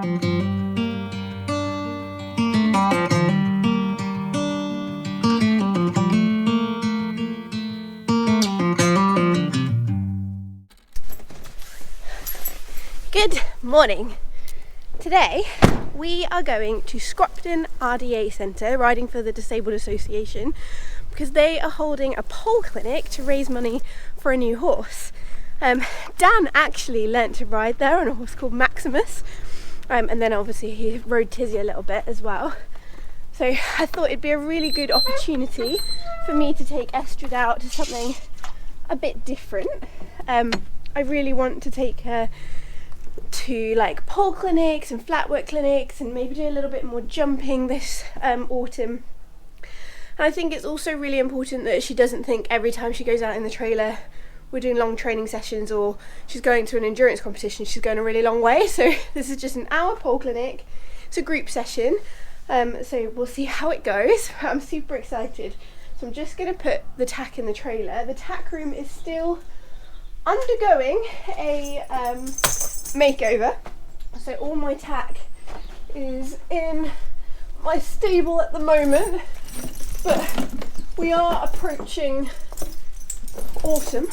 Good morning. Today we are going to Scropton RDA Centre, riding for the Disabled Association, because they are holding a pole clinic to raise money for a new horse. Dan actually learnt to ride there on a horse called Maximus, and then obviously he rode Tizzy a little bit as well. So I thought it'd be a really good opportunity for me to take Estrid out to something a bit different. I really want to take her to like pole clinics and flat work clinics and maybe do a little bit more jumping this autumn. And I think it's also really important that she doesn't think every time she goes out in the trailer we're doing long training sessions or she's going to an endurance competition, she's going a really long way. So this is just an hour pole clinic. It's a group session, so we'll see how it goes. I'm super excited. So I'm just going to put the tack in the trailer. The tack room is still undergoing a makeover, so all my tack is in my stable at the moment, but we are approaching autumn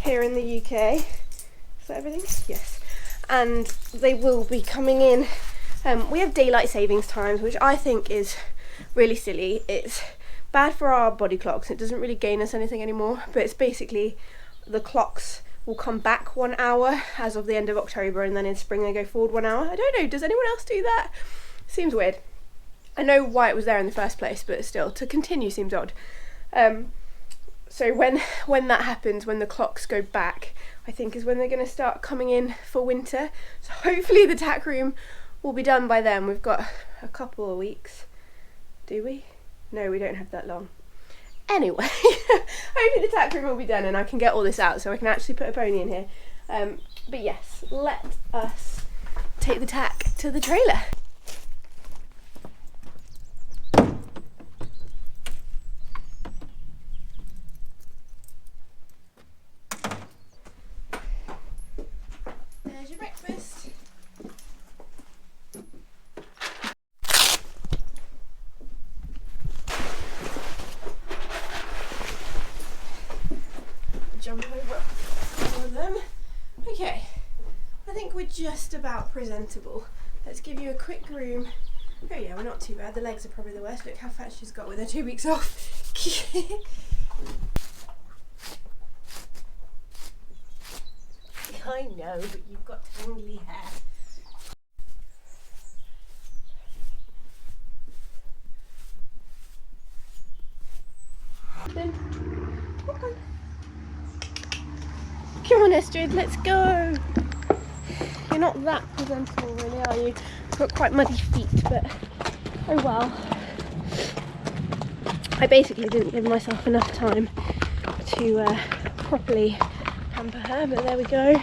here in the UK. Is that everything? Yes. And they will be coming in. We have daylight savings times, which I think is really silly. It's bad for our body clocks. It doesn't really gain us anything anymore, but it's basically the clocks will come back 1 hour as of the end of October, and then in spring they go forward 1 hour. I don't know, does anyone else do that? Seems weird. I know why it was there in the first place, but still, to continue seems odd. So when that happens, when the clocks go back, I think is when they're going to start coming in for winter. So hopefully the tack room will be done by then. We've got a couple of weeks. Do we? No, we don't have that long. Anyway, hopefully the tack room will be done and I can get all this out so I can actually put a pony in here. But yes, let us take the tack to the trailer. There's your breakfast. Jump over all of them. Okay, I think we're just about presentable. Let's give you a quick groom. Oh yeah, we're not too bad. The legs are probably the worst. Look how fat she's got with her 2 weeks off. I know, but you've got tangly hair. Then, come on Estrid, let's go. You're not that presentable really, are you? You've got quite muddy feet, but oh well. I basically didn't give myself enough time to properly pamper her, but there we go.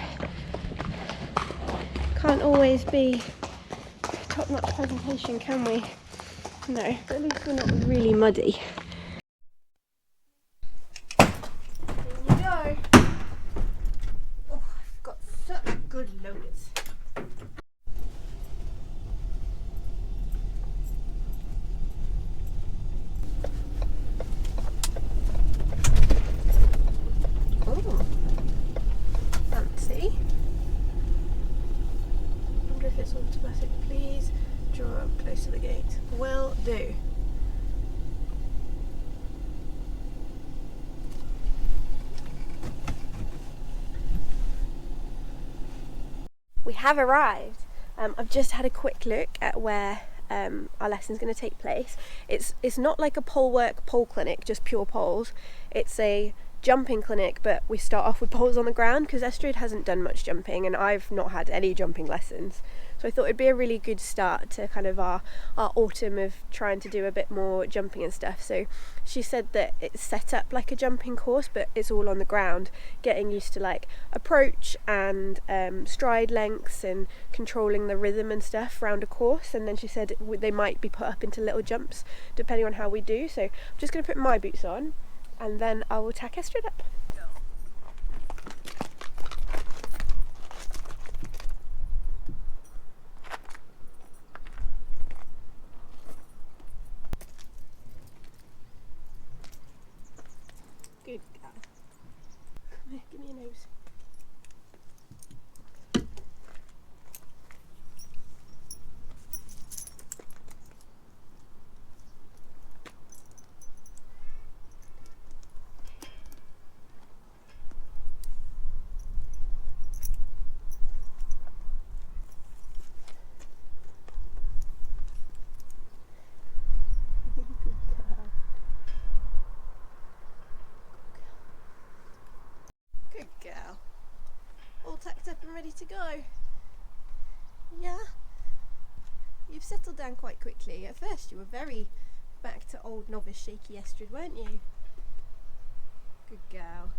Can't always be top-notch presentation, can we? No, but at least we're not really muddy. Good loaders. Oh, fancy. I wonder if it's automatic. Please draw up close to the gate. Will do. We have arrived. I've just had a quick look at where our lesson's going to take place. It's not like a pole clinic, just pure poles. It's a jumping clinic, but we start off with poles on the ground because Estrid hasn't done much jumping and I've not had any jumping lessons. So I thought it'd be a really good start to kind of our autumn of trying to do a bit more jumping and stuff. So she said that it's set up like a jumping course, but it's all on the ground, getting used to like approach and stride lengths and controlling the rhythm and stuff around a course. And then she said they might be put up into little jumps depending on how we do. So I'm just going to put my boots on and then I will tack Estrid up. ready to go. Yeah? You've settled down quite quickly. At first you were very back to old novice shaky Estrid, weren't you? Good girl.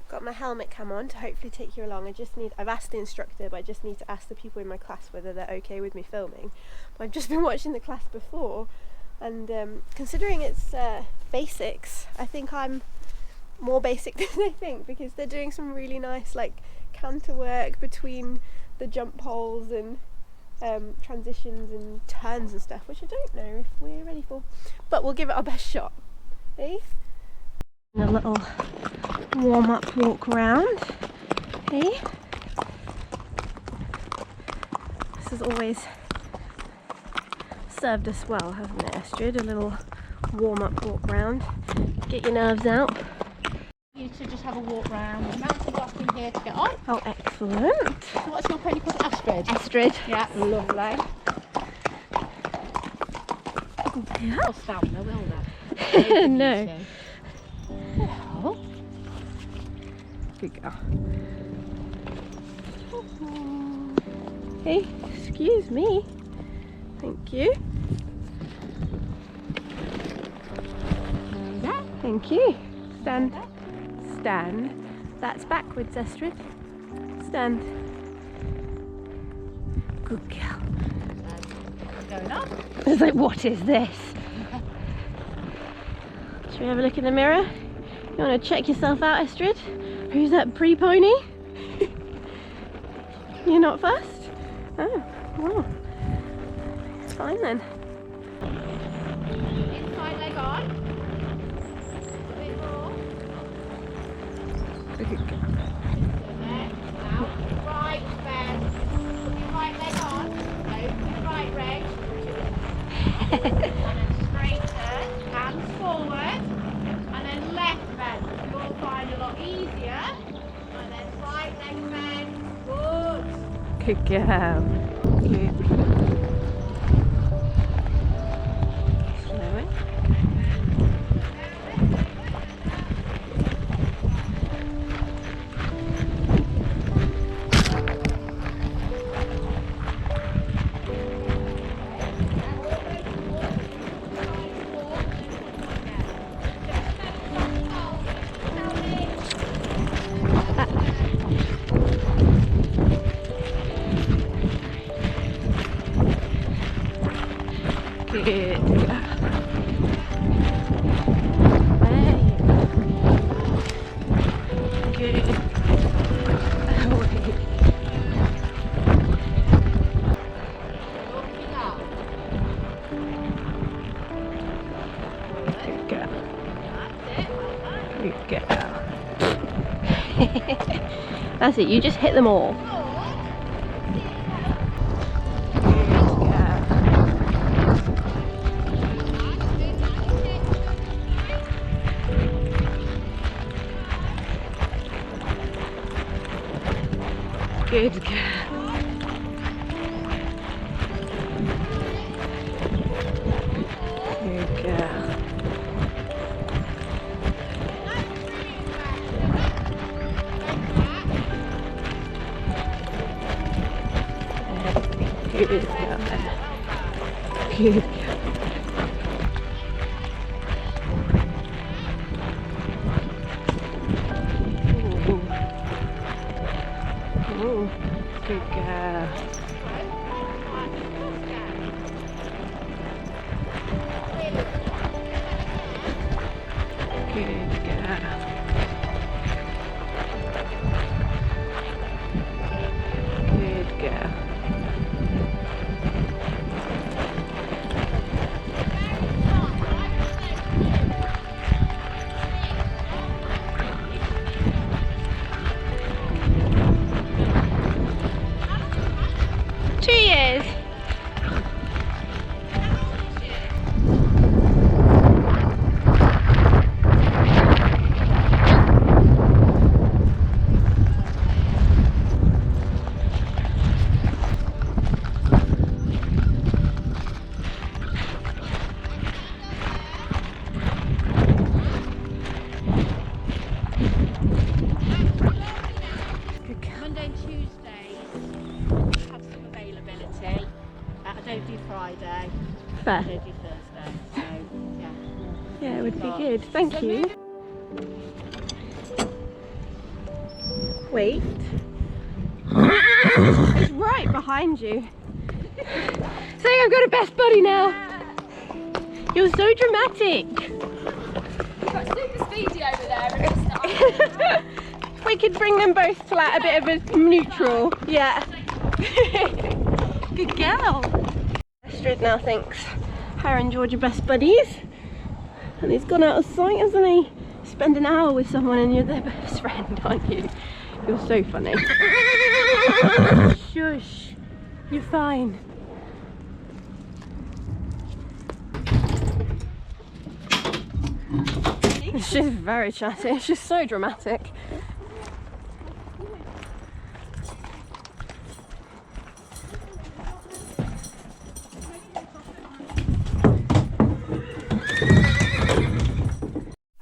Got my helmet cam on to hopefully take you along. I've asked the instructor, but I just need to ask the people in my class whether they're okay with me filming. But I've just been watching the class before, and considering it's basics, I think I'm more basic than I think, because they're doing some really nice like canter work between the jump poles and transitions and turns and stuff, which I don't know if we're ready for, but we'll give it our best shot. Eh? A little warm-up walk around. Eh? This has always served us well, hasn't it, Estrid? A little warm-up walk round. Get your nerves out. You to just have a walk round. The mountain block in here to get on. Oh, excellent. So what's your pony called? Estrid. Estrid. Yeah, lovely. Yeah. They'll stamina, will they? No. Well, Good girl. Hey, excuse me. Thank you. Thank you. Stand. Stand. That's backwards, Estrid. Stand. Good girl. going on. It's like, what is this? Should we have a look in the mirror? You want to check yourself out, Estrid? Who's that pre-pony? You're not first? Oh, well. It's fine then. Inside leg on. A bit more. Now, right bend. Put your right leg on. Open your right leg. And then straighten. Hands forward. And then left bend. You'll find a lot easier. And then right leg bend. Good. Good girl. Good. Slow it. Good. Good. Good girl. Good girl. That's it, you just hit them all. Good girl. Good girl. Good girl. Good girl. Ooh, good girl. Good girl. Good girl. don't do Friday. Fair. I don't do Thursday. So yeah. Yeah, it would be good. Thank you. Wait. It's right behind you. Say I've got a best buddy now. You're so dramatic. You've got super speedy over there. We could bring them both to like a bit of a neutral. Yeah. Good girl. Estrid now thinks her and George are best buddies. And he's gone out of sight, hasn't he? Spend an hour with someone and you're their best friend, aren't you? You're so funny. Shush. You're fine. She's very chatty. She's so dramatic.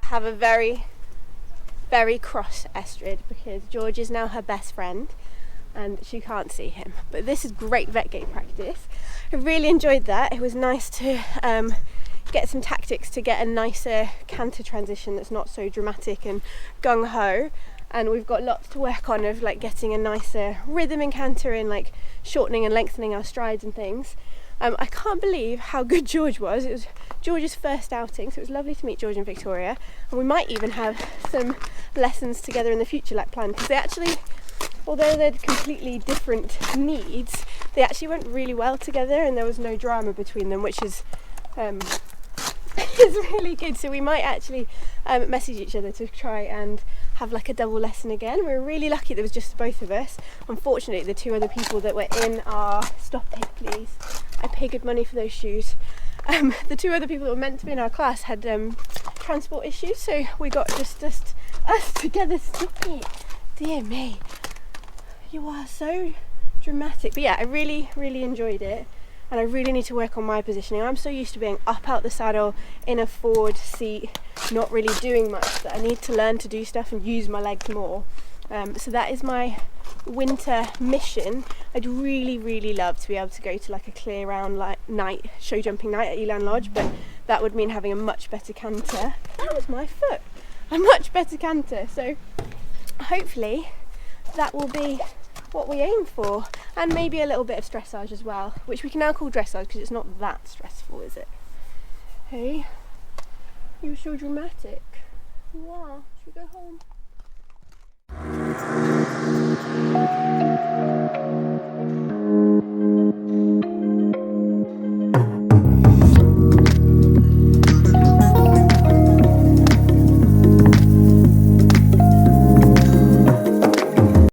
I have a very cross Estrid because George is now her best friend and she can't see him. But this is great vet gate practice. I really enjoyed that. It was nice to get some tactics to get a nicer canter transition that's not so dramatic and gung-ho. And we've got lots to work on of like getting a nicer rhythm in canter and like shortening and lengthening our strides and things. I can't believe how good George was. It was George's first outing, so it was lovely to meet George and Victoria. And we might even have some lessons together in the future like planned, because they actually, although they're completely different needs, they actually went really well together and there was no drama between them, which is is really good. So we might actually message each other to try and have like a double lesson again. We were really lucky there was just both of us. Unfortunately, the two other people that were in our, stop it please, I pay good money for those shoes. The two other people that were meant to be in our class had transport issues, so we got just us together. Stop it, dear me, you are so dramatic. But yeah, I really enjoyed it. And I really need to work on my positioning. I'm so used to being up out the saddle in a forward seat, not really doing much, that I need to learn to do stuff and use my legs more. So that is my winter mission. I'd really love to be able to go to like a clear round night, show jumping night at Elan Lodge, but that would mean having a much better canter. That was my foot. A much better canter. So hopefully that will be what we aim for, and maybe a little bit of dressage as well, which we can now call dressage because it's not that stressful, is it? Hey, you're so dramatic. Wow, should we go home?